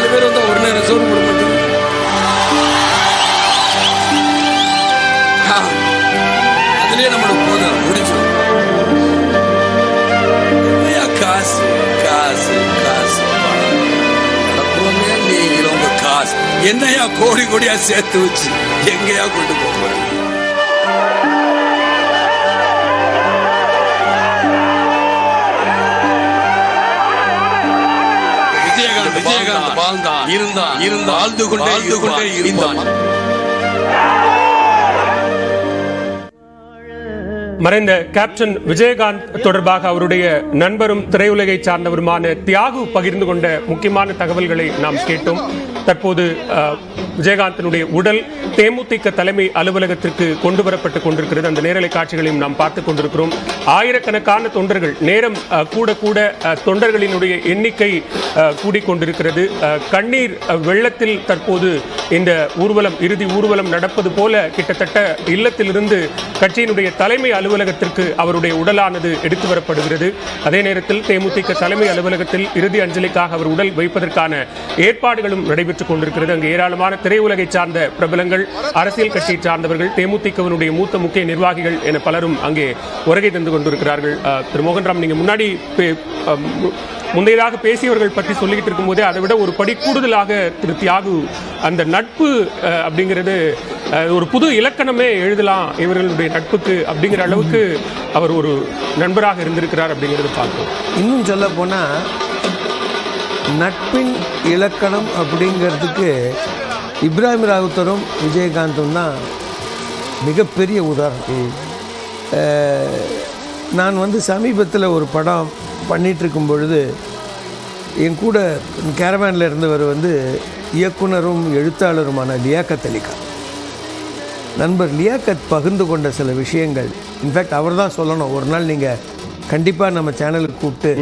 4 பேர் வந்தா ஒரு நேரம் சோறு போட மாட்டேங்குது. அதுலயே நம்மளோட போதும் முடிச்சிடும். காசு காசு காசு நடப்புவங்க. நீங்க உங்க காசு என்னையா கோடி கோடியா சேர்த்து வச்சு எங்கயா கொண்டு போக? விஜயகாந்த் வாழ்ந்தான், இருந்தான், வாழ்ந்து கொண்டே இருந்தான். மறைந்த கேப்டன் விஜயகாந்த் தொடர்பாக அவருடைய நண்பரும் திரையுலகை சார்ந்தவருமான தியாகு பகிர்ந்து கொண்ட முக்கியமான தகவல்களை நாம் கேட்டோம். தற்போது விஜயகாந்தனுடைய உடல் தேமுதிக தலைமை அலுவலகத்திற்கு கொண்டு வரப்பட்டுக் கொண்டிருக்கிறது. அந்த நேரலை காட்சிகளையும் நாம் பார்த்துக் கொண்டிருக்கிறோம். ஆயிரக்கணக்கான தொண்டர்கள், நேரம் கூட கூட தொண்டர்களினுடைய எண்ணிக்கை கூடிக்கொண்டிருக்கிறது. கண்ணீர் வெள்ளத்தில் தற்போது இந்த ஊர்வலம், இறுதி ஊர்வலம் நடப்பது போல கிட்டத்தட்ட இல்லத்திலிருந்து கட்சியினுடைய தலைமை அலுவலகத்திற்கு அவருடைய உடலானது எடுத்து வரப்படுகிறது. அதே நேரத்தில் தேமுதிக தலைமை அலுவலகத்தில் இறுதி அஞ்சலிக்காக அவர் உடல் வைப்பதற்கான ஏற்பாடுகளும் நடைபெற்றுக் கொண்டிருக்கிறது. அங்கு ஏராளமான திரையுலகை சார்ந்த பிரபலங்கள், அரசியல் கட்சியை சார்ந்தவர்கள், தேமுதிகவினுடைய மூத்த முக்கிய நிர்வாகிகள் என பலரும் அங்கே வருகை தந்து கொண்டிருக்கிறார்கள். திரு மோகன்ராம், நீங்க முன்னாடி முந்தையதாக பேசியவர்கள் பற்றி சொல்லிக்கிட்டு இருக்கும் போதே அதை விட ஒரு படி கூடுதலாக திரு தியாகு அந்த நட்பு அப்படிங்கிறது ஒரு புது இலக்கணமே எழுதலாம் இவர்களுடைய நட்புக்கு அப்படிங்கிற அளவுக்கு அவர் ஒரு நண்பராக இருந்திருக்கிறார் அப்படிங்கிறது பார்க்கிறோம். இன்னும் சொல்ல போனால் நட்பின் இலக்கணம் அப்படிங்கிறதுக்கு இப்ராஹிம் ராவுத்தரும் விஜயகாந்தும் தான் மிகப்பெரிய உதாரணம். நான் சமீபத்தில் ஒரு படம் பண்ணிகிட்ருக்கும் பொழுது என் கூட கேரவேனில் இருந்தவர் இயக்குனரும் எழுத்தாளருமான லியாக்கத் அலி கான். நண்பர் லியாக்கத் பகிர்ந்து கொண்ட சில விஷயங்கள், இன்ஃபேக்ட் அவர் தான் சொல்லணும், ஒரு நாள் நீங்கள் கண்டிப்பாக நம்ம சேனலுக்கு கூப்பிட்டு